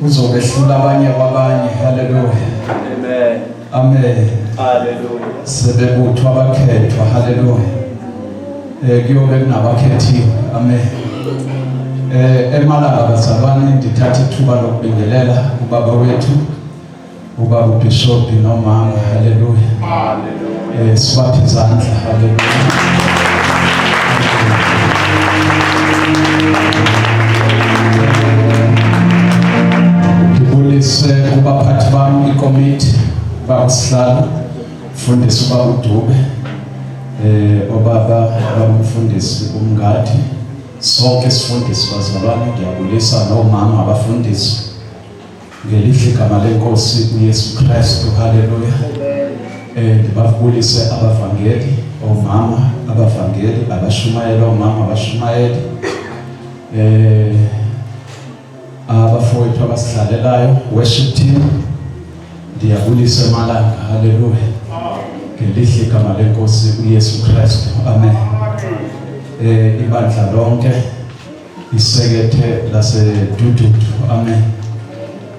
uzobehlula abanye kwabanye. Hallelujah. Amen. Amen. Hallelujah. Sebebuthwa abakhethwa. Hallelujah. Kuyobe kunabakhethiwe. Amen. Emalanga bazalwane ndithatha ithuba lokubingelela ubaba wethu ubaba uBishop nomama. Hallelujah. Hallelujah. Sibaphe izandla. Hallelujah. Ngibulise kubaphathi bami ikomiti basihlalo mfundisi ubaba uDube, obaba abamfundisi uMngadi, sonke sifundisi bazalwane ngiyabulisa nomama abafundisi ngelihle igama lenkosi uYesu Kristu. Haleluya. Ngibabulise abavangeli, omama abavangeli, abashumayeli, omama abashumayeli, abafowethu abasidlalelayo, worship team, ndiyabulisa emalanga. Haleluya. Ngelihle igama lenkosi uYesu Kristu. Amen. Ibandla lonke, isekethe laseDududu. Amen.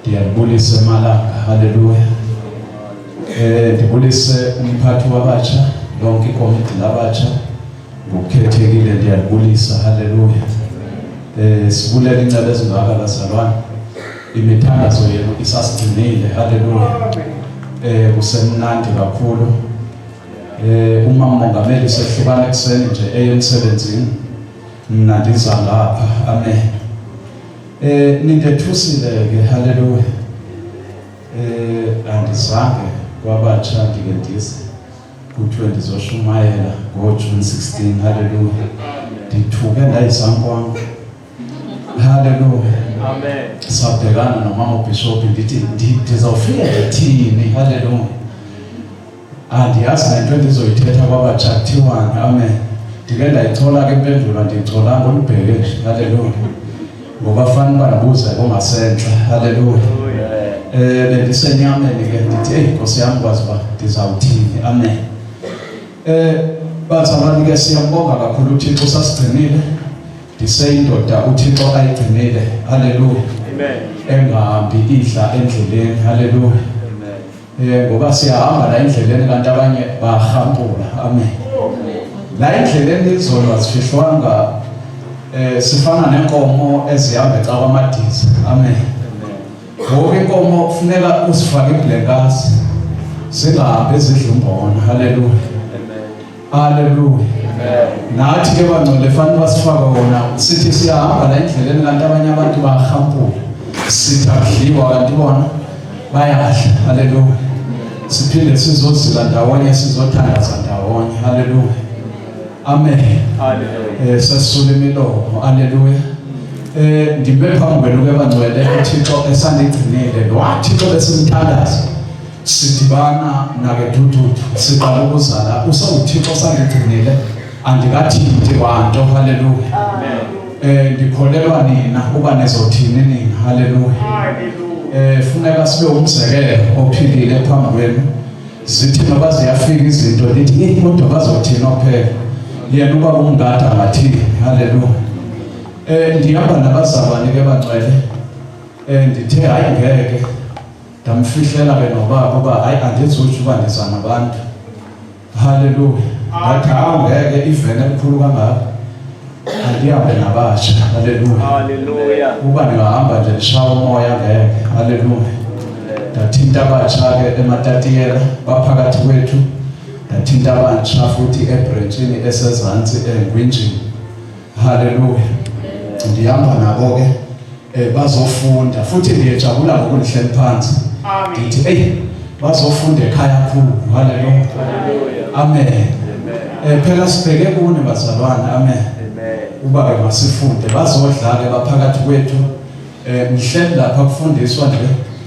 Ndiyabulisa emalanga. Haleluya. Ndibulise umphathi wabatsha, lonke ikomiti labatsha ngokukhethekile ndiyabulisa. Haleluya. Sibulela inceba ezingaka bazalwane, imithandazo yenu isasigcinile. Haleluya. Kusemnandi kakhulu. Uma umongameli sehlukana ekseni nje emsebenzini, mina ndiza lapha. Amen. Nindethusile ke. Haleluya. Andizange kwabatsha ndike ndize kuthiwe ndizoshumayela ngoJune 16. Haleluya. Ndithuke ndayizankwami. Haleluya. Amen. Sabhekana nomama uBishop ndithi ndizawufika ngithini. Haleluya. Andiyazi nento endizoyithetha kwabatsha kuthiwani. Amen. Ndike ndayithola ke impendulo ndiyithola ngolibheke nje. Haleluya. Ngoba fanele banabuza kongasenhla. Haleluya. Bendisenyameni ke ndithi Nkosi yami kwazi ba ndizawuthini. Amen. Bazalwane ke siyambonga kakhulu uThixo sasigcinile. Ndiseyindoda uThixo ayigcinile. Haleluya. Amen. Engahambi idla endleleni. Haleluya. Amen. Ngoba siyahamba la endleleni kanti abanye bahambula. Amen. La endleleni izolo asifihlwanga, sifana nenkomo ezihamba eca kwamadiza. Amen. Ngoba inkomo kufuneka usifake ibhlekasi singahambi ezidla umbona. Haleluya. Hallelujah. Nathi ke bangcwele fanele basifaka wona sithi siyahamba la endleleni kanti abanye abantu bayahampula sithi akudliwa kanti bona bayadla. Hallelujah. Siphinde sizozila ndawonye sizothandaza ndawonye. Hallelujah. Amen. Hallelujah. Sesisule imilomo. Hallelujah. Ndime phambi kwenu ke bangcwele uThixo esandigcinile lo Thixo besimthandaza sidibana nake dududu siqala ukuzala uSawuthixo sandigcinile andikathinti kwanto. Hallelujah. Amen. Ndikholelwa nina uba nezothini nina. Hallelujah. Funeka sibe umzekelo ophilile phambi kwenu zithi noba ziyafika izinto lithi kodwa bazothina ophela yena uba ungada ngathini. Hallelujah. Ndihamba nabazalwane ke bangcwele ndithe hayi ngeke ndamfihlela ke nobaba uba hayi andizuthi uba ndiza nabantu. Hallelujah. Ngathi ngeke ivene elikhulu kangaka andihambe nabasha. Hallelujah. Uba ndingahamba nje ndishawa umoya ngeke. Hallelujah. Ndathinta abatsha ke ematatiyela baphakathi kwethu ndathinta abantsha futhi ebrentshini esezantsi engwinjini. Hallelujah. Ndihamba nabo ke bazofunda futhi ndiyejabula ngokundihleli phansi ndithi hey bazofunda ekhaya khulu. Hallelujah. Amen. Phela sibheke kune bazalwane. Amen. Uba ke masifunde bazodla ke baphakathi kwethu ngihleli lapha kufundiswa nje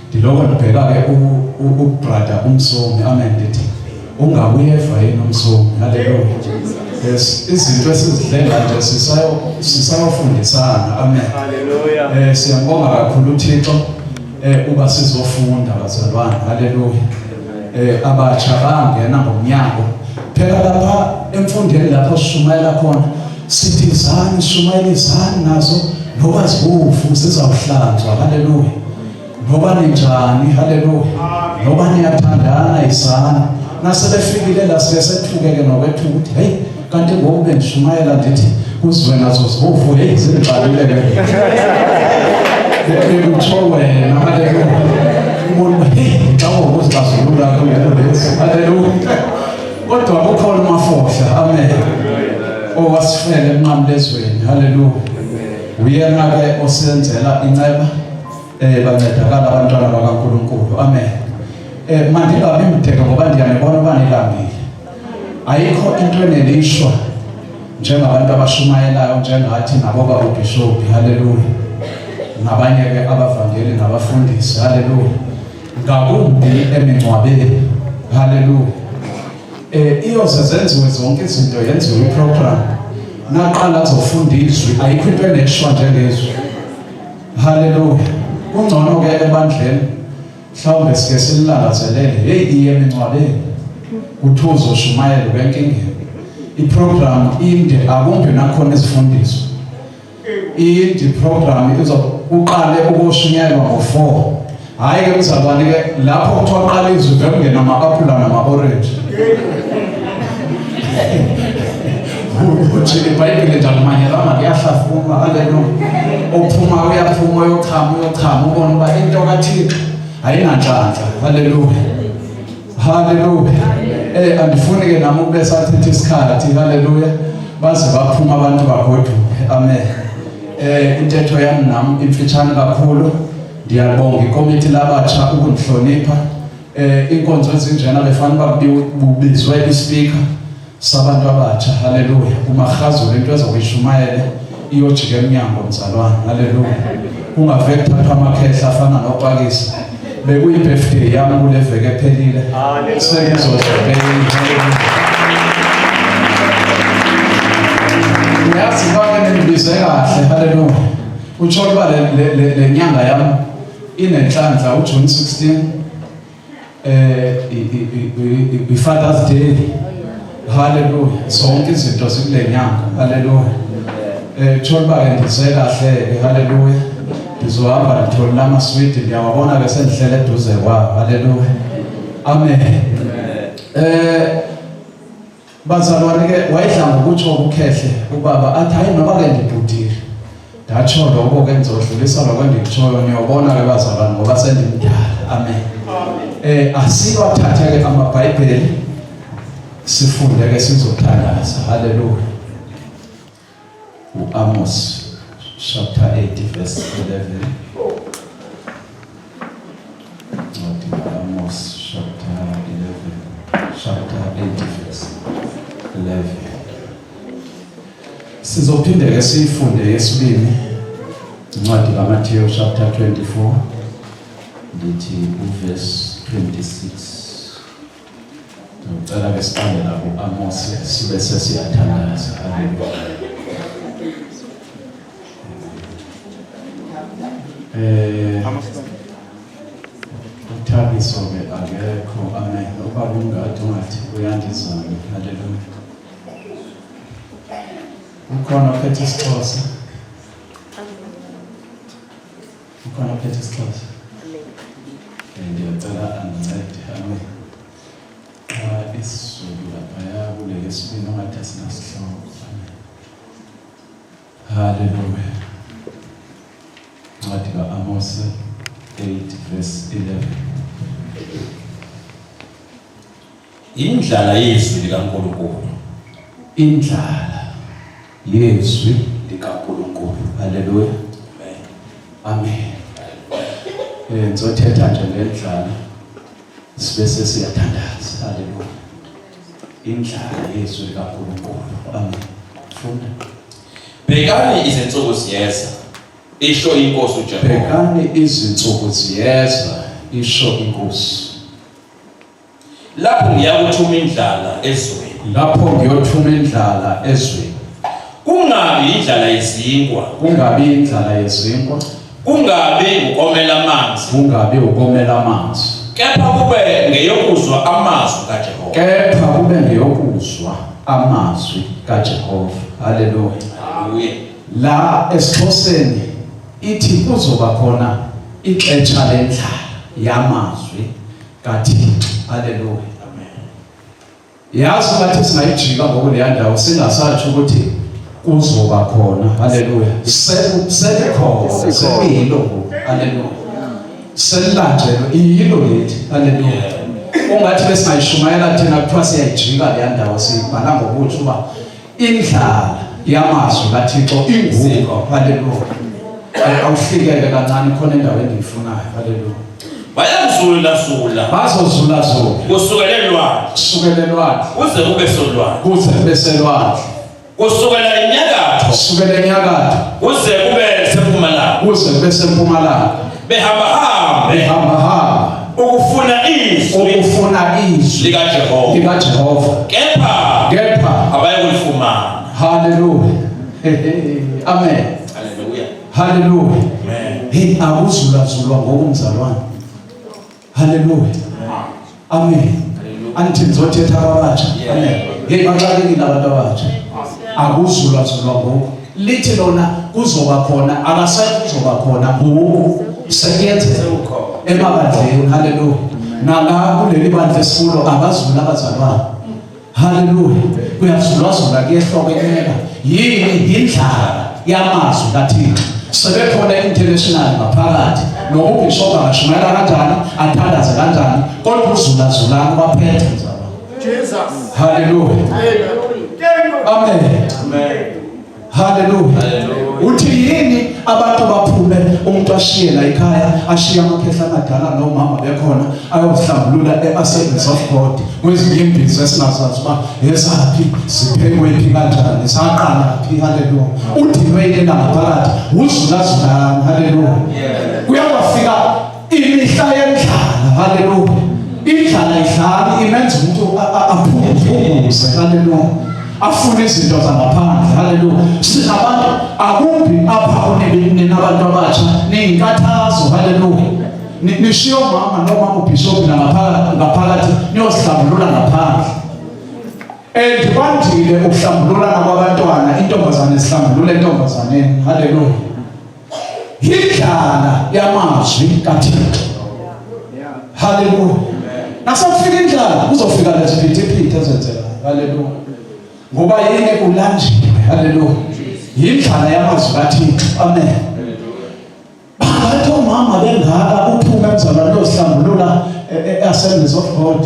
ndiloko ndibheka ke ubrother uMsomi. Amen. Ndithi ungabuyeva yini uMsomi. Hallelujah. Yes, izinto esizidlela nje sisayofundisana. Amen. Hallelujah. Siyabonga kakhulu uThixo uba sizofunda bazalwane. Hallelujah. Abatsha bangena ngomnyango phela lapha emfundeni lapho sishumayela khona sithi izani shumayela izani nazo noba zibufu zizawuhlanzwa. Hallelujah. Noba ninjani. Hallelujah. Noba niyathandana izani nasebefikile la siyasethuke nokwethu ukuthi hey kanti ngoku bendishumayela ndithi uzwe nazo zibufu hey ziqalile ke bekutsho wena. Hallelujah. Ubona hey xa ukuzixazulula kulesi. Hallelujah. Kodwa kukhona umafohla. Amen. Owasifela emnqamlezweni. Hallelujah. Uyena ke osenzela inceba bancedakala abantwana bakaNkulunkulu. Amen. Mandingabi mdeka ngoba ndiyanibona uba nilambile. Ayikho into enelishwa njengabantu abashumayelayo njengathi nabo babishophi. Hallelujah. Nabanye ke abavangeli nabafundisi. Hallelujah. Ngakumbi emingcwabeni. Hallelujah. Iyoze zenziwe zonke izinto yenziwe iprogram naqala kuzofundiswa ayikho into eneshwa njengezwi. Hallelujah. Ungcono ke ebandleni mhlawumbe sike silangazelele hey iye emingcwabeni uthi uzoshumayela kwenkingeni. Iprogram inde akumbi nakhona izifundiso inde program uqale ukushunyelwa ngo4. Hayi ke mzalwane ke lapho kuthiwa qala izwi bekungena ama-apula nama-orange. Uthi iBhayibheli njalumanyelana kuyahlafuna. Hallelujah. Ophuma uyaphuma uyochama ubona uba into kaThixo ayinanhlanhla. Hallelujah. Hallelujah. Andifuni ke nami ukube sathetha isikhathi. Hallelujah. Baze baphuma abantu bagoduke. Amen. Intetho yami nami imfitshane kakhulu. Ndiyabonga ikomiti labatsha ukundihlonipha. Inkonzo ezinjena befanele babizwe ispeaker sabantu abatsha. Hallelujah. Umahazula into ezokuyishumayela iyojika emnyango mzalwane. Hallelujah. Ungaveke thatha amakhehla afana noPakisi. Bekuyi-birthday yami kule veke ephelile. Uyazi bake nimbize kahle. Hallelujah. Utsho uba le nyanga yami inenhlanhla uJune 16 i-Father's Day. Hallelujah. Zonke izinto zikule nyanga. Hallelujah. Utsho uba ke ndize kahle. Hallelujah. Ndizohamba ndithola amaswidi ndiyawabona ke sendihlele eduze kwabo. Hallelujah. Amen. Bazalwane ke wayedla ngokutsho ukukhehle ubaba athi hayi noba ke ndibhudile ndatsho lokho ke ngizodlulisa lokho endikutshoyo niyobona ke bazalwane ngoba sendimdala. Amen. Asiwathathe ke amaBhayibheli sifunde ke sizothandaza. Hallelujah. Amos chapter 8 verse 11. Amos chapter 8 verse 11. Sizophinde ke sifunde yesibili incwadi kaMathewu chapter 24 lithi verse 26. Ngicela ke siqale lapho Amos sibe sesiyathandaza. Hallelujah. Uthabiso ke akekho. Amen. Ubaba ungathi ungathi uyandizana. Hallelujah. Ukhona ophethe isiXhosa? Ukhona ophethe isiXhosa? Ngiyacela angincede. Amen. Isizulu laphaya kule lesibini ongathi asinasihloko. Hallelujah. Incwadi ka-Amos 8 verse 11. Indlala yezwi likaNkulunkulu. Indlala yezwi likaNkulunkulu. Hallelujah. Amen. Ngizothetha nje ngendlala sibe sesiyathandaza. Hallelujah. Indlala yezwi likaNkulunkulu. Amen. Funda. Bhekani izinsuku ziyeza, isho inkosi uJehova. Bhekani izinsuku ziyeza, isho inkosi. Lapho ngiyakuthuma indlala ezweni. Lapho ngiyothuma indlala ezweni. Kungabi indlala yezinkwa. Kungabi indlala yezinkwa. Kungabi ukomela amanzi. Kungabi ukomela amanzi. Kepha kube ngeyokuzwa amazwi kaJehova. Kepha kube ngeyokuzwa amazwi kaJehova. Hallelujah. Hallelujah. La esiXhoseni ithi kuzoba khona ixetsha lendlala yamazwi kaThixo. Hallelujah. Amen. Yazi bathi singayijika ngokuleya ndawo singasathi ukuthi kuzoba khona. Hallelujah. Sekukhona sekuyilo. Hallelujah. Selilanjelo iyilo lethi. Hallelujah. Ungathi besingayishumayela thina kuthiwa siyayijika leya ndawo sibhala ngokuthi uba indlala yamazwi kaThixo inguko. Hallelujah. Awufikele kancane khona endaweni engiyifunayo. Hallelujah. Bayazula Bazozula kusukelelwa kuze kube solwandle. Kusukela enyakatho kuze kube sempumalanga. Behamba ukufuna izwi likaJehova. Kepha abayikulifumana. Hallelujah. Amen. Hallelujah. Hey, akuzulazulwa ngokumzalwane. Hallelujah. Amen. Angithi ngizothetha abatsha. Amen. Hey, baxakekile abantu abatsha. Akuzulazulwa ngoku. Lithi lona kuzoba khona, akasakuzoba khona ngoku. Sekuyenzeka emabandleni. Hallelujah. Nala kuleli bandla esikulo abazula abazalwane. Hallelujah. Kuyazulazula kuyehloko enyeka. Yini indlala yamazwi kaThixo. Sebekhona international ngaphakathi. Nobishop angashumayela kanjani, athandaze kanjani, kodwa uzulazulana baphethe nzaba. Jesus. Hallelujah. Amen. Amen. Hallelujah. Uthi yini abantu baphume umuntu ashiye la ekhaya, ashiya amaphehla amadala nomama bekhona ayohlambulula eAssemblies of God. Kwezinye imbizo esinazazi ba yesaphi siphekwe phi kanjani saqala phi. Hallelujah. Uthi wena ngaphakathi uzulazulana. Hallelujah. Kuyafika imihla yendlala. Hallelujah. Indlala idlala imenza umuntu aphumuze. Hallelujah. Afune izinto zangaphandle. Hallelujah. Sinabantu akumbi apha nabantu abatsha ney'nkathazo. Hallelujah. Nishiyo mama noma ubishop ngaphakathi niyosihlambulula ngaphandle. And kwandile ukuhlambululana kwabantwana, intombazane sihlambulule entombazaneni. Hallelujah. Indlala yamazwi kaThixo. Hallelujah. Nasafika indlala kuzofika leziphithiphithi ezenzeka. Hallelujah. Ngoba yini kulanjiwe. Hallelujah. Indlala yamazwi kaThixo. Amen. Bathi omama bengaka uphume emzalwane ohlambulula eAssemblies of God.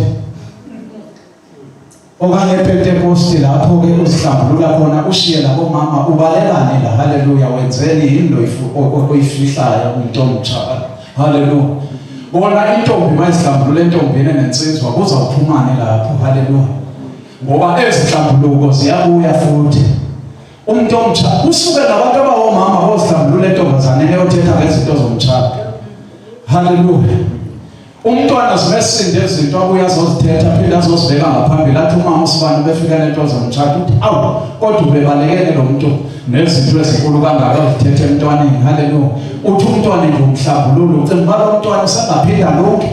okanye ePentecost lapho ke usihlambulula khona ushiye labo mama ubalekane la haleluya wenzeni into oyifihlayo umuntu omtsha haleluya bona intombi mayihlambulula entombini nensizwa kuzawuphumane lapho haleluya ngoba ezihlambuluko ziyabuya futhi umuntu omtsha usuke nabantu abawomama bozihlambulula entombazane eyothetha ngezinto zomtshado haleluya umntwana zimesinde izinto abuya azozithetha phela azozibeka ngaphambili athi umama usibani befika lento zomtshado uthi awu kodwa ubebalekene lo muntu nezinto ezinkulu kangaka uzithethe emntwaneni haleluya uthi umntwana ngomhlambululo ucimba lo mntwana usangaphinda lonke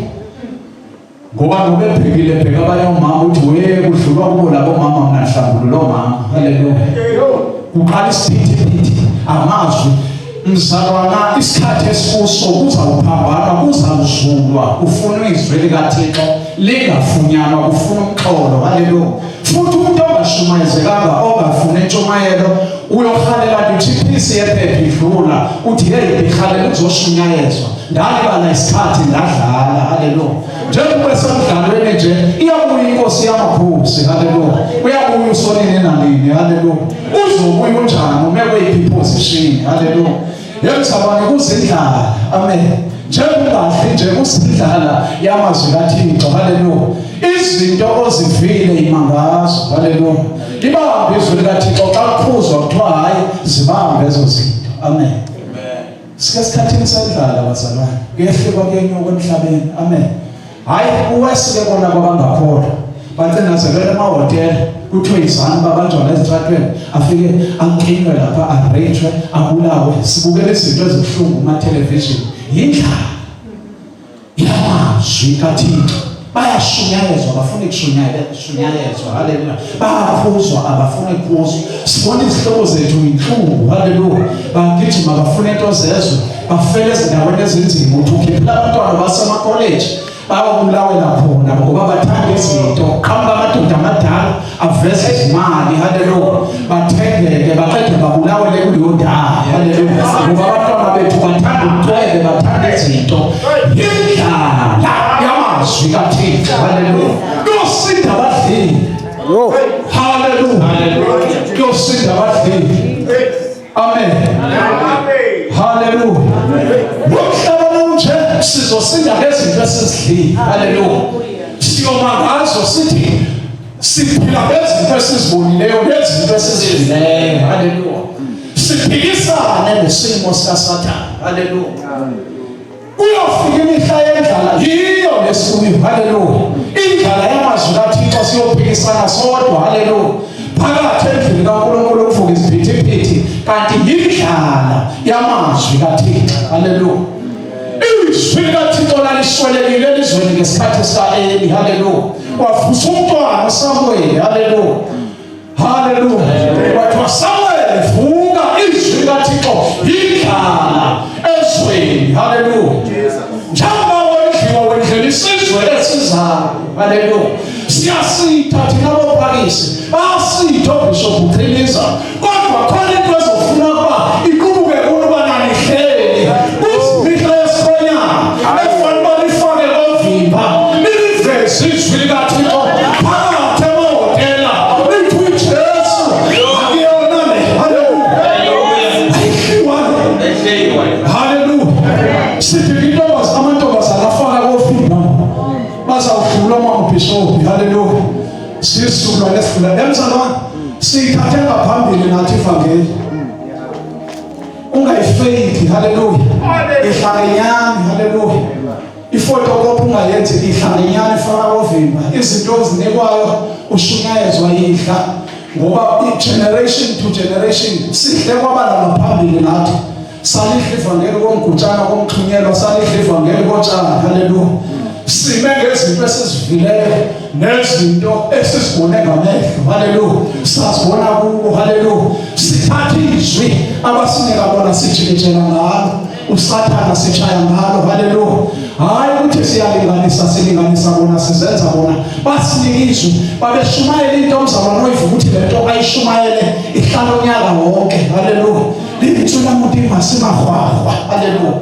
ngoba ngoba ebhekile bheka abanye omama uthi we kudlulwa kubo labo mama mina nhlambululo mama haleluya uqala isiphithiphithi amazwi mzalwana isikhathi esikuso kuzawuphambana kuzawuzulwa ufuna izwi likaThixo lingafunyanwa kufuna umxholo haleluya futhi umuntu ongashumayezekanga ongafuna intshumayelo uyohalela nje iphisi yephepha idlula uthi hey ngihalela uzoshunyayezwa ndalibala isikhathi ndadlala haleluya njengoba semdlalweni nje iyabuya inkosi yamakhosi haleluya uyabuya usonini nanini haleluya uzobuya unjani umekwe iphi position haleluya yemzabane kuzindlala amen njengobahle nje kusindlala yamazwi kaThixo haleluya izinto ozivile imangazo haleluya ibambe izwi likaThixo xa kuphuzwa kuthiwa hayi zibambe ezo zinto amen sike sikhathini sendlala bazalwane kuyehlika kuyenyuka emhlabeni amen hayi uwesike kona kwabangakholwa bacinazekela emahhotela kuthiwe izani babanjwa nezitratweni afike ankinywe lapha arejwe abulawe sibukela izinto ezibuhlungu kuma-television yindlala yamazwi kaThixo bayashunyayezwa abafuna ukushunyayezwa haleluya bayaphuzwa abafuna ukuphuzwa sibona izihlobo zethu inhlungu haleluya bagijima bafuna into zezwe bafela ezindaweni ezinzima uthi ukhiphela abantwana basemakoleji bayobulawela khona ngoba bathanda izinto qhamuka amadoda amadala aveze izimali haleluya bathengeke baqede babulawele kuleyo ndawo haleluya ngoba abantwana bethu bathanda ubucwebe bathanda izinto indlala yamazwi kaThixo haleluya yosinda abadlili haleluya yosinda abadlili amen haleluya sizosinda ngezinto esizidlile haleluya siyomangazo sithi siphila ngezinto esizibonileyo ngezinto esizidlileyo haleluya siphikisane nesimo sikaSathane haleluya uyofika imihla yendlala yiyo lesikuyo haleluya indlala yamazwi kaThixo siyophikisana sodwa haleluya phakathi endlini kaNkulunkulu ukuvuka iziphithiphithi kanti yindlala yamazwi kaThixo haleluya izwi likaThixo laliswelekile elizweni ngesikhathi sika-Eli haleluya wavusa umntwana uSamuweli haleluya haleluya wathiwa Samuweli vuka izwi likaThixo yindlala ezweni haleluya njengoba wendlela isizwe esizayo haleluya siyasitha thina bophakisi basitha oBishop Uqhiliza kodwa khona into ezofuna ukuba iqubuke kuba nanihleli izwi likaThixo phakathi emahhotela lithi uJesu akuyona haleluya sithi amantombazana afaka kofimba bazawudlula uMbishop haleluya sisula lesifula emzalwane siyithathe ngaphambili nathi ivangeli ungayifeki haleluya ihlangenyani haleluya ifotokopi ungayenzi ihlangenyani faka ovimba izinto ezinikwayo ushunyayezwa yidla ngoba i-generation to generation sihle kwabala ngaphambili nathi salidla ivangeli komgutshana komxhunyelwa salidla ivangeli kotshana haleluya sime ngezinto esizivileyo nezinto esizibone ngamehlo haleluya sazibona kubo haleluya sithatha izwi abasinika bona sijikijela ngalo uSathane sitshaya ngalo haleluya hayi ukuthi siyalinganisa silinganisa bona sizenza bona basinika izwi babeshumayela into omzalwane oyivuka ukuthi lento ayishumayele ihlala unyaka wonke haleluya lithula umuntu imasimahwahwa haleluya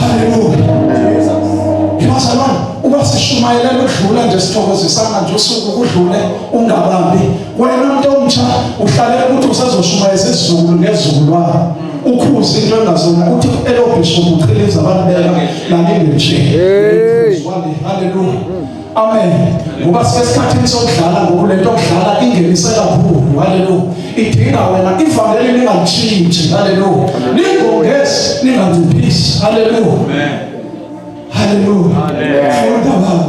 haleluya ibazalwane uba sishuma sishumayela ukudlula nje sithokozisana nje usuku kudlule ungabambi wena umuntu omtsha uhlalela ukuthi usazoshumayeza isizulu ngezizukulwana ukhuza into engazona uthi elobishop uqheliza abantu lalinde nje haleluya amen ngoba sesikhathini sokudlala ngokulento okudlala ingenise kakhulu haleluya idinga wena ivangeli lingantshintshi haleluya lingongezi linganciphisi haleluya amen haleluya funda baba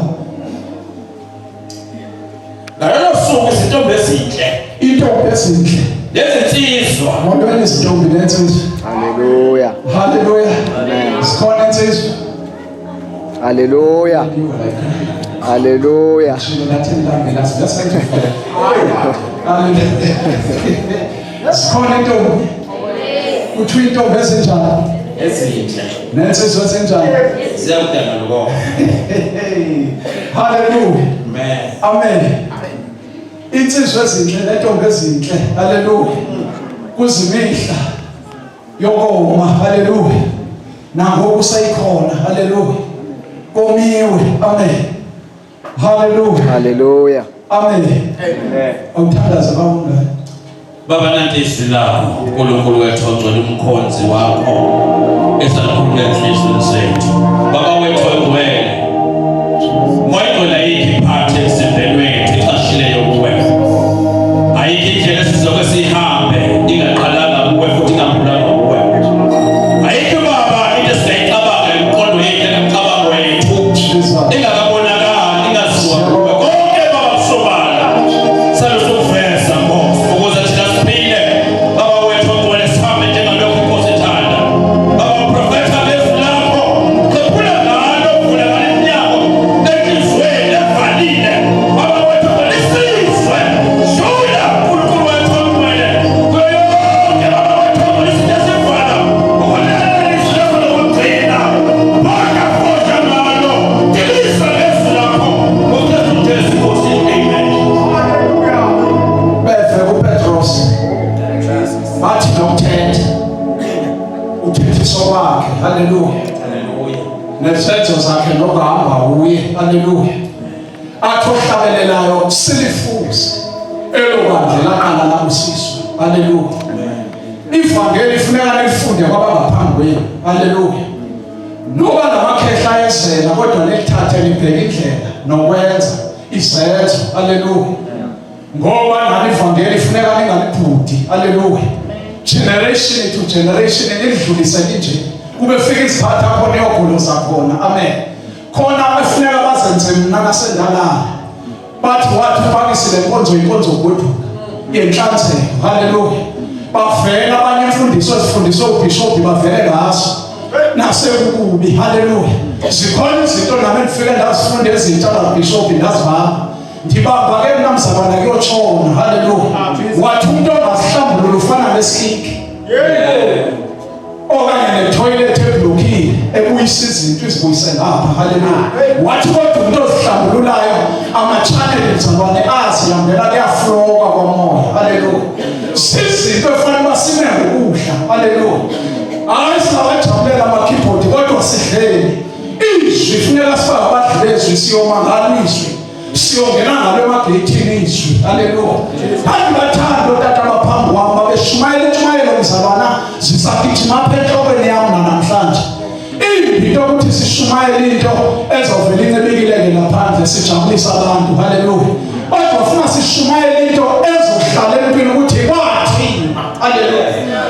ngalo suku izintombi ezinhle intombi ezinhle lezinsizwa ngoba izintombi lensizwa Hallelujah. haleluya Amen. sikhona insizwa Hallelujah. Hallelujah. sikhona intombi kuthiwa intombi ezinjani ezinhle nensizwa ezinjani ziyakudanga lokho haleluya amen amen insizwa ezinhle nentombi ezinhle haleluya kuzimihla yokoma haleluya nangoku sayikhona haleluya komiwe amen haleluya Hallelujah. amen awuthandaza bawungani baba nanti izwi lakho uNkulunkulu wethu ogcwele umkhonzi wakho esakhulu enhlizweni zethu baba wethu ogcwele moyigcwele yiphi part emzimbeni wethu ixashileyo kuwe ayikho indlela esizoke sihambe ingaqalanga kuwe futhi ingaphelanga kuwe ayikho baba into esingayicabanga emqondo yethu nemcabango wethu ingakabonakali ingaziwa kuwe konke baba kusobala salosuveza Nkosi ukuze thina siphile baba wethu ogcwele sihambe njengalokho Nkosi ethanda baba profeta lezwi lakho khephula ngalo vula ngale minyango enhlizweni evalile baba wethu lisizwe shula uNkulunkulu wethu ogcwele kuyo yonke baba wethu ogcwele siyasevala ukulela ilizwi lakho lokugcina bona fosha ngalo dilisa lezwi lakho ngokuthezutezi Nkosi amen beve kuPetros bathi nomthethe uthethiso wakhe haleluya haleluya nezetho zakhe nokuhamba uye haleluya athi ohlabelelayo silifuze elokandle laqala lamusiswa haleluya ivangeli ifuneka lifunde kwabangaphambi kwenu haleluya noba namakhehla ezela kodwa nelithathe libheke indlela nokwenza izetho haleluya ngoba nani ivangeli ifuneka lingalibhudi haleluya generation to generation elidlulise nje kube fika isikhathi apho neyogulo zakhona amen khona abafuneka bazenze mina nasendalana bathi wathi ufakisile inkonzo kwethu yenhlanzeko haleluya bavela abanye imfundiso ezifundiswe ubishop bavele ngaso nasekukubi haleluya zikhona izinto nami ngifike ndazifunda ezintsha kabishop ndazibamba ndibamba ke mnamzabana kuyotshona haleluya wathi umuntu ongazihlambulula ufana nesikiki okanye netoilet eblokile ebuyisa izinto izibuyise ngapha haleluya wathi kodwa umuntu ozihlambululayo ama-channel mzalwane azihambela kuyafloka kwamoya haleluya sizinto efanele uba sime ngokudla haleluya hayi singawajabulela ama-keyboard kodwa sidleli izwi funeka sifake abadlezwi siyomangala izwi siyongena ngalo emageyithini izwi haleluya abantu bathanda otata abaphambi kwami babeshumayela intshumayelo mzalwana zisagijima apha enhlokweni yam nanamhlanje imbi into yokuthi sishumayele into ezovela incebekileke laphandle sijabulisa abantu haleluya kodwa funa sishumayele into ezohlala empini ukuthi kwathina haleluya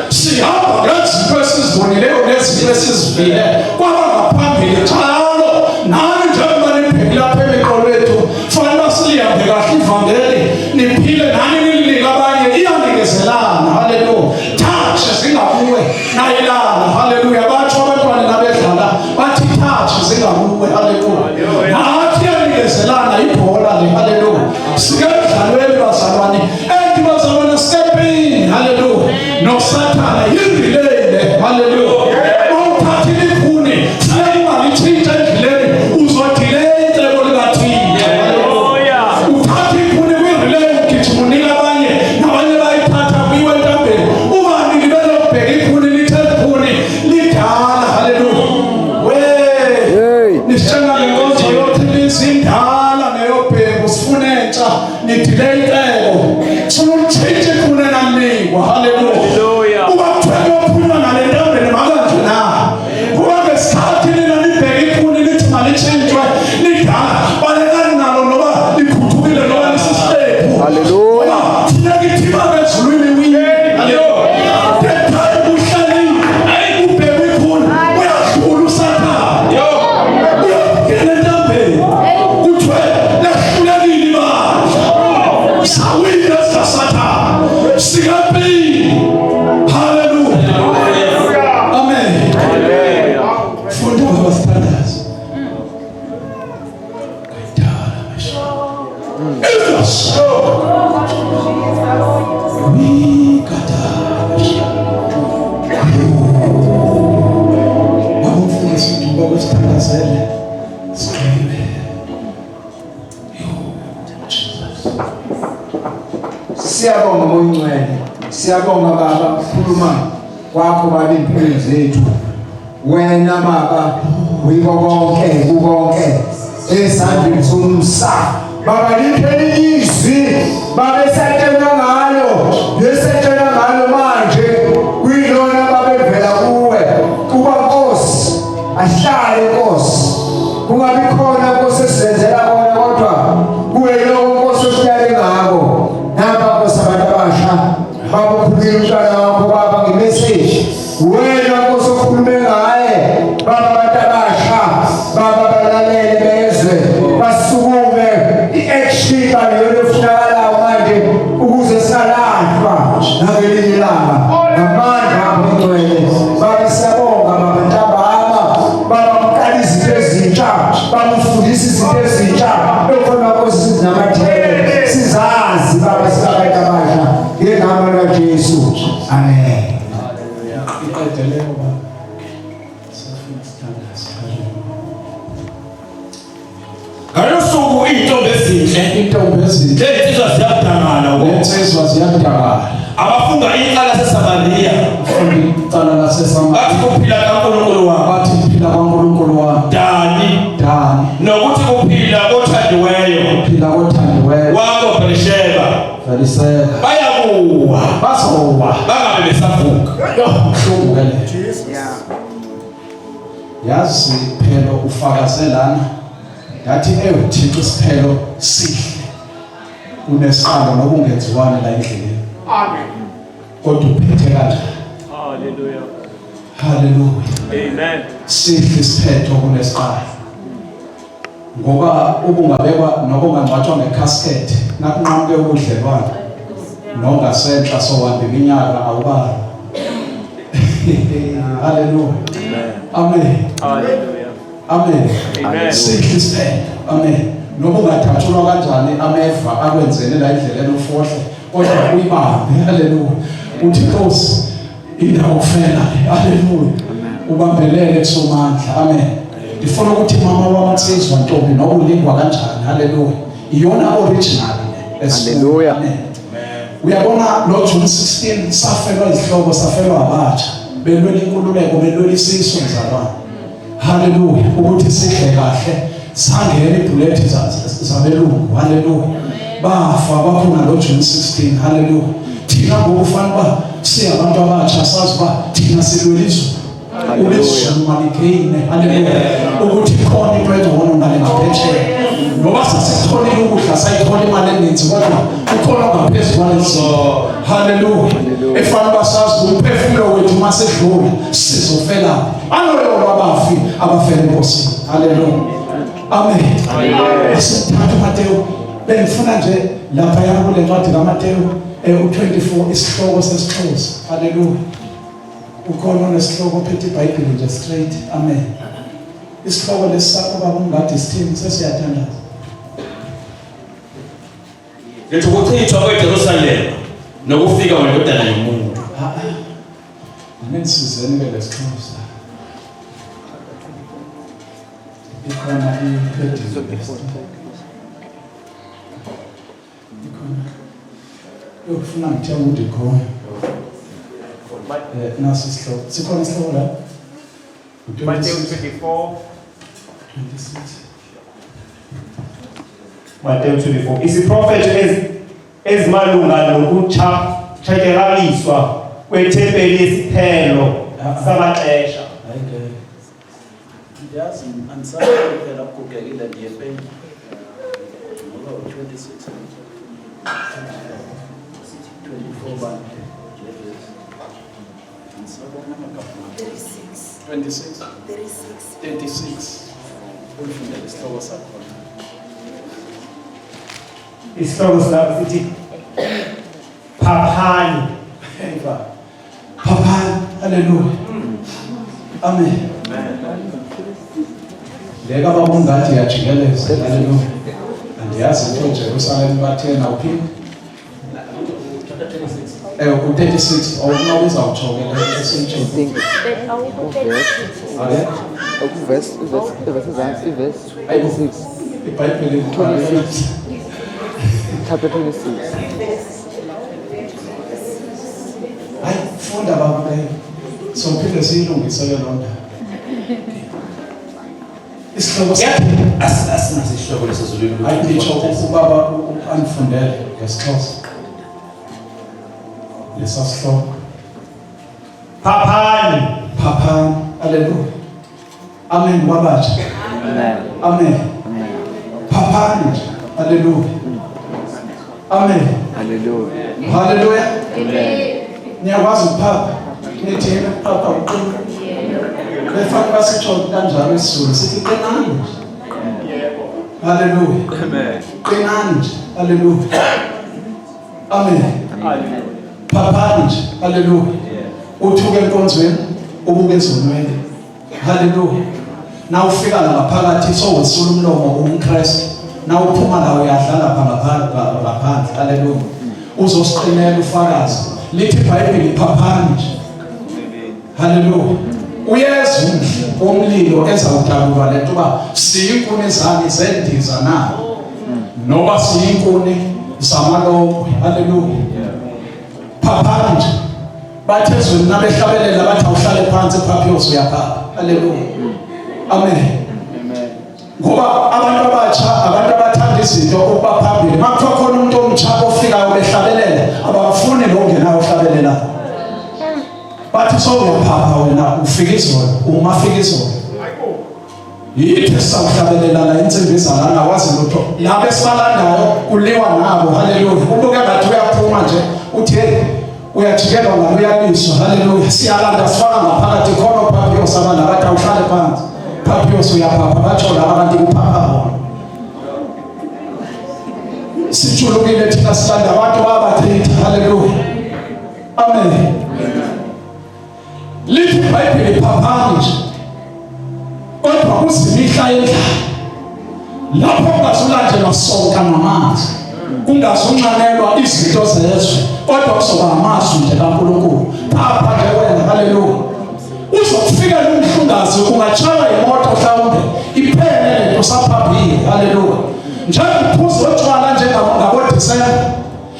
sihamba ngezinto esizibonileyo nezinto esizivile kwabangaphambili njalo nani njengoba nibheki lapha emiqolo yethu fanele silihambe kahle ivangeli niphile nani nilike abanye iyanikezelana haleluya thashe zingakuwe nayelana haleluya batsho abantwana nabedlala bathi thashe zingakuwe haleluya nathi iyanikezelana ibhola le haleluya sikadlalweni bazalwane bazalwane stepini haleluya nosathana yindilele haleluya awuthathile iphune sayimalithinta endleleni uzodilele icebo likathina haleluya uthatha iphune kwirelay ugijima unika abanye nabanye bayithatha kuyiwe entambeni ubani libele ukubheka iphune lithe iphune lidala haleluya nisitshenga ngenkonzo yothi lizindala Siyabonga Moyingcwele, siyabonga Baba, khuluma kwakho Baba empilweni zethu. Wena Baba uyiko konke esandleni somsa. Baba liphele izwi Baba esatshela ngalo, lesatshela ngalo manje kuyilona Baba evela kuwe. Kuba Nkosi, ahlale Nkosi. Kungabi khona Nkosi esenzela kona kodwa kuwe lo Nkosi osiyale ngako. Napa Nkosi abantu abasha Baba uphumile umntwana wakho Baba ngemessage. Wena Nkosi okhulume ngaye Baba abantu abasha Baba balalele bezwe basukume i-action balelo kufunakalayo manje ukuze singalahlwa nakelinye ilanga ngamandla akho Ngcwele. Baba siyabonga Baba ntambama Baba mqala izinto ezintsha Baba ufundisa izinto ezintsha ekhona Nkosi sizinamathele sizazi Baba sikabantu abasha ngegama likaJesu amen. Ngalosuku intombi ezinhle lezizwa ziyadangala lensizwa ziyadangala abafunga iqala seSamariya iqala laseSamariya bathi kuphila kaNkulunkulu wabo bathi kuphila kwaNkulunkulu wabo Dani nokuthi kuphila kothandiweyo wako Berisheba bayakuwa bazowa bangabe besavuka hlungukele yazi phelo ufakazelana yathi Thixo isiphelo sihle kunesiqalo nokungenziwane la endleleni. Amen. Kodwa uphethe kanjani? Hallelujah. Amen. Sihle isiphetho kunesiqalo. Ngoba ubungabekwa nokungangcwatshwa ngecasket nakunqamuke ubudlelwane nongasenhla sohamba iminyaka awubali. Hallelujah. Amen. Hallelujah. Amen. Amen. Sihle isiphetho. Amen. Noma ungathathulwa kanjani ameva akwenzele la endleleni ufohle kodwa uyibambe. Haleluya. Uthi Nkosi indawo fela. Haleluya. Ubambelele kusomandla. Amen. Ngifuna ukuthi mama wamansizwa ntombi noba ulingwa kanjani. Haleluya. Iyona original. Haleluya. Amen. Uyabona lo June 16 safelwa izihlobo safelwa abatsha belwela inkululeko belwela isiso mzalwane. Haleluya. Ukuthi sidle kahle sangena ibullet zabelungu. Haleluya. Bafa baphuma lo June 16. Haleluya. Thina ngokufanele siyabantu abatsha sazi ba thina silwelizwe ulizwe maligene. Haleluya. Ukuthi khona into engcono ngale ngaphetsheya noba sasitholile ukudla sayithola imali eninzi kodwa ukhona ngaphezulu kwalezo. Haleluya. Efanele basazi umphefumulo wethu masedlula sizofela anoyo abafi abafela enkosini. Haleluya. Amen. Asithatha Mateo bengifuna nje lapha yakule ncwadi kaMateo u24 isihloko sesixhosa. Haleluya. Ukhona nesihloko phethe iBhayibheli nje straight. Amen. Isihloko lesakho baba ungadi sithini sesiyathandaza. Ngithi ukuchithwa kweJerusalem nokufika kwendodana yomuntu. Anisizeni ke lesixhosa. Ikhona iPhedizo yokufuna ngithenga uDikhoya nasi isihloko sikhona isihloko la Matthew 24 26 Matthew 24 isiprofethi ezimalunga nokutshatyekaliswa kwethempeli yesiphelo samaxesha. Yazi angisazi phela ukugekile ndiyepeni ngoba 26 24 bani angisabona amagama 36 ufunda isihloko sakhona. Isihloko sakho sithi phaphani. Phaphani. Haleluya. Amen. Leka babungathi yajikeleza. Haleluya. Andiyazi ukuthi eJerusalem bathena uphini u36 awuna uzawuthokela esentsini. Okay. Verse 26. iBhayibheli Chapter 26. sophinde siyilungisele londa isihloko asinasishoko lesizulwini ayisho ubaba anifundele ngesixhosa lesasihloko Phaphani. phaphani haleluya amen babatsha amen phaphani haleluya amen haleluya niyakwazi ukuphapha nithi phapha uqina befaka basitsho kanjalo isizulu sithi qinani haleluya qinani haleluya amen phaphani haleluya uthuke enkonzweni ubuke ezonweni haleluya na ufika la ngaphakathi sowesula umlomo uMkristu na uphuma la uyadlala ngaphandle haleluya uzosiqinela ufakazi lithi iBhayibheli phaphani haleluya uyeza umlilo ezawudabuka lento ba siyinkuni zani zendiza na noba siyinkuni zamaloko haleluya phaphani bathe ezweni nabehlabelela bathi awuhlale phansi phaphiyoso uyaphapha haleluya amen ngoba abantu abatsha abantu abathanda izinto ukuba phambili makuthiwa khona umuntu omtsha ofikayo behlabelela abafuni lo ongenayo ohlabelela bathi sowuyaphapha wena ufika izolo umafika izolo yithi sawuhlabelela la insimbi izalana wazi lutho lapho esibalandayo kuliwa nabo haleluya ubuke ngathi uyaphuma nje uthi hey uyajikelwa la uyaliswa haleluya siyalanda sifaka ngaphakathi khona phaphiyo sabana bathi awuhlale phansi phaphiyo uyaphapha batsho la abantu kuphapha sijulukile thina silanda abantu babathethe haleluya amen lithi iBhayibheli phaphani nje kodwa kuzimihla endlala lapho kungazulandelwa sonke namanzi kungazunxanelwa izinto zezwe kodwa kuzoba amazwi nje kaNkulunkulu phapha nje wena haleluya uzofika umhlungazi kungatshaywa imoto mhlawumbe iphele lento saphaphile haleluya njengophuzo otshwala njengabo December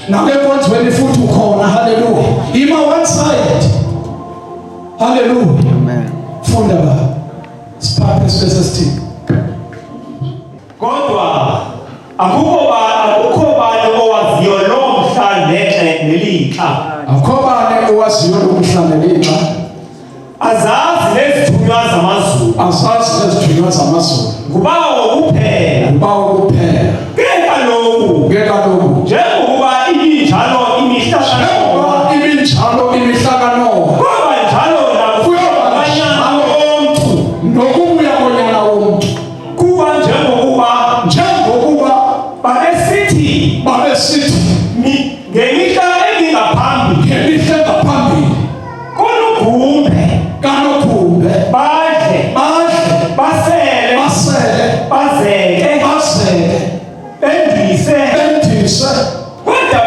nakenkonzweni futhi ukhona haleluya ima one side haleluya amen funda ba siphathe sesesithini Kodwa akukho bani owaziyo lo mhla nelixa. akukho bani owaziyo lo mhla nelixa Azazi nezithunywa zamazulu. azazi nezithunywa zamazulu Ngubawo kuphela. ngubawo kuphela Ke kaloku njengokuba ibinjalo imihla kaNoah ibinjalo imihla kaNoah kuba njalo nakubanyana womntu nokubuya konyana womntu kuba njengokuba babesithi ngemihla ngemihla engaphambili kanokhumbe badle basele bazeke bendise kodwa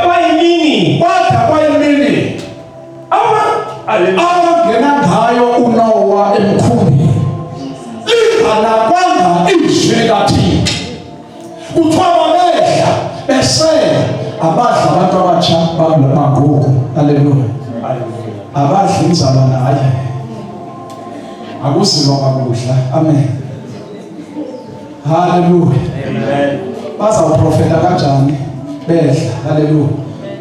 kwayimini awangena ngayo uNoah emkhumbini linganakwanga izwi likaThixo kuthiwa babehla besela abadla abantu abatsha bakulomagugu haleluya abadla inzalo naye akuziwa kakudla amen haleluya bazawuprofeta kanjani bedla haleluya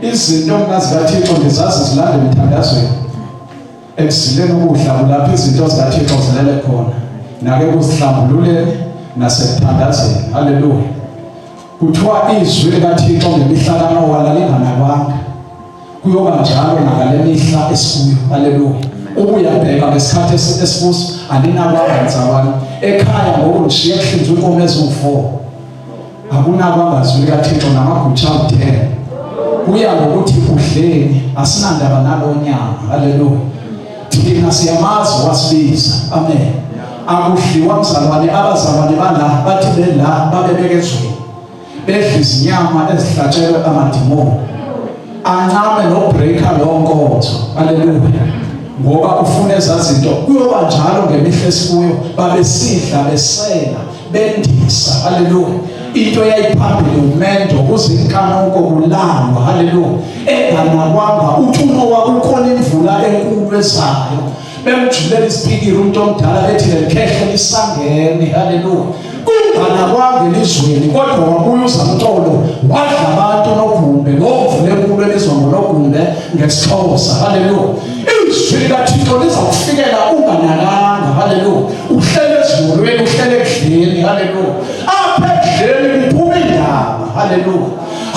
izinto zikaThixo ndizazi zilande emthandazweni ekuzileni ukudla kulapho izinto zikaThixo zilele khona nake kuzihlambululeni nasekuthandazeni haleluya kuthiwa izwi likaThixo ngemihla kaNoah lalinganakwanga kuyoba njalo nakale mihla esikuyo haleluya ubuyabheka ngesikhathi esikuso andinakwanga nzabani ekhaya ngoku ngishiye kuhlinzwa inkomo eziwu4 akunakwanga izwi likaThixo namagutsha awu10 kuya ngokuthi udleni asinandaba nalonyama haleluya thina siyamazi wasibiza amen akudliwa mzalwane abazalwane bala bathi bela babebekezweni bedla izinyama ezihlatshelwe amadimoni ancame nobreaker lonkonzo haleluya ngoba ufuna ezazinto kuyoba njalo ngemihla esikuyo babesidla besela bendisa haleluya into yayiphambili umendo kuzinkanuko kulangwa haleluya enganakwanga uthi uNoah kukhona imvula enkulu ezayo bemjulela isipikiri umuntu omdala bethi lekhehle lisangene. Haleluya. Kunganakwange elizweni kodwa wabuya uzamtolo wadla abantu nogumbe lovule enkulu elizwa ngonogumbe ngesixhosa. Haleluya. Izwi likaThixo lizakufikela unganakanga. Haleluya. Uhlele ezulwini, uhlele ekudleni. Haleluya. Apha ekudleni kuphuma indaba. Haleluya.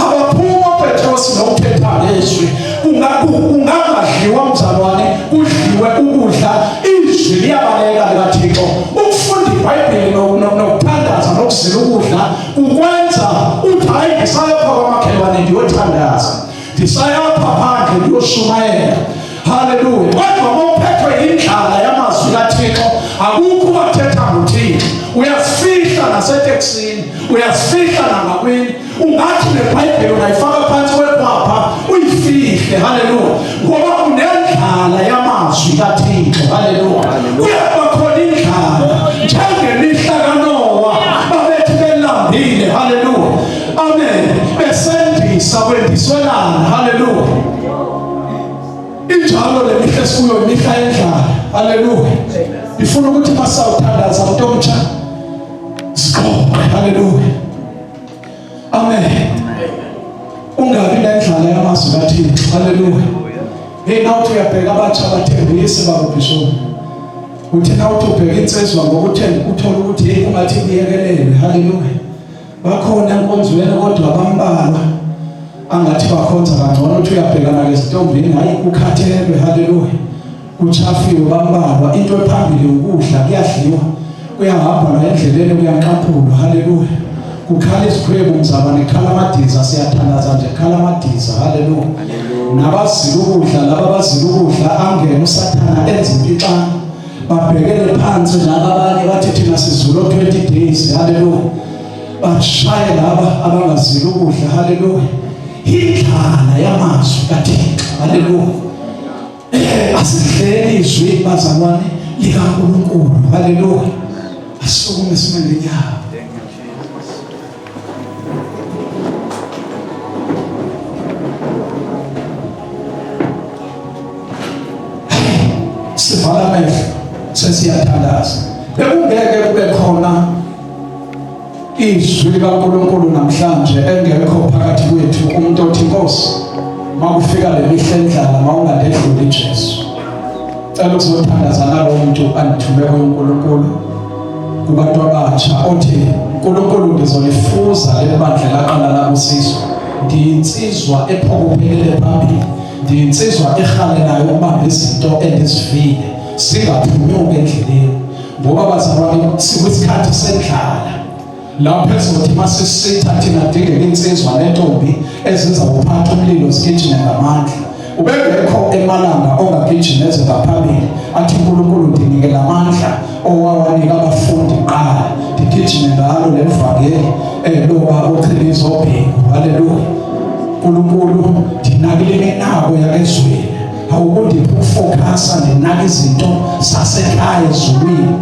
Abaphuma uPetros nokuthetha ngezwi kungadliwa mzalwane, kudliwe ukudla. Izwi liyabaleka likaThixo. Ukufunda iBhayibheli nokuthandaza nokuzila ukudla ukwenza uthi hayi ngisayapha kwamakhelwane ndiyothandaza, ndisayapha phandle ndiyoshumayela. Haleluya. Kodwa uma uphethwe indlala yamazwi kaThixo akukho ukuthetha ngoThixo. Uyasifihla naseteksini, uyasifihla nangakwini. Ungathi neBhayibheli unayifaka phansi kwephapha uyifihle. Haleluya. Ngoba unendlala yamazwi kaThixo. Haleluya. Kuyaba khona indlala njengelihla kaNowa babethi belambile. Haleluya. Amen. Besendisa kwendiswelana. Haleluya. Injalo le mihla esikuyo imihla yendlala. Haleluya. Ifuna ukuthi masawuthandaza umuntu omtsha siqoqe. Haleluya. Amen. Ungabi nendlala yamazwi kaThixo. Haleluya. Hey, nawuthi uyabheka abatsha abathembisi bababhishop, uthi nawuthi ubheka insizwa ngokuthi uthola ukuthi hey ungathi kuyekelelwe. Haleluya. Bakhona enkonzweni kodwa bambalwa angathi bakhonza kangcono. Uthi uyabhekana lesitombini hayi ukhathelwe. Haleluya. Uchafiwe bambalwa. Into ephambili ukudla, kuyadliwa, kuyahamba la endleleni kuyanqaphulwa. Haleluya. Kukhala isikhwebu mzabane, khala amadiza, siyathandaza nje khala amadiza. Haleluya. Nabazila ukudla, laba bazila ukudla angene uSathana enza impixano, babhekele phansi nabanye bathi thina sizula 20 days. Haleluya. Bashaye laba abangazila ukudla. Haleluya. Indlala yamazwi kaThixo. Haleluya. Asidlele izwi bazalwane likaNkulunkulu. Haleluya. Asukume simele nyawo. Sivala amehlo sesiyathandaza. Bekungeke kube khona izwi likaNkulunkulu namhlanje engekho phakathi kwethu umuntu othi Nkosi makufika le mihla endlala mawungadedluli Jesu. Cela ukuzothandaza nalo muntu andithume kuNkulunkulu kubantu abatsha othi uNkulunkulu ngizolifuza le bandla laqala labusizwe. Ndiyinsizwa ephokophelele phambili, ndiyinsizwa ehalelayo ukubamba izinto endizivile singaphunyuki endleleni. Ngoba bazalwane sikwisikhathi sendlala lapho ezothi masisitha thina dingeka insizwa nentombi ezizawuphatha umlilo zigijime ngamandla. Ubengekho emalanga ongagijimeze ngaphambili athi uNkulunkulu ndinikela amandla owawanika abafundi qala ndigijime ngalo levangeli loba uChilizo Bhengu. Haleluya. uNkulunkulu ndinakile nabo yakezweni. Awukundipha ukufocus ndinaka izinto sasekhaya ezulwini.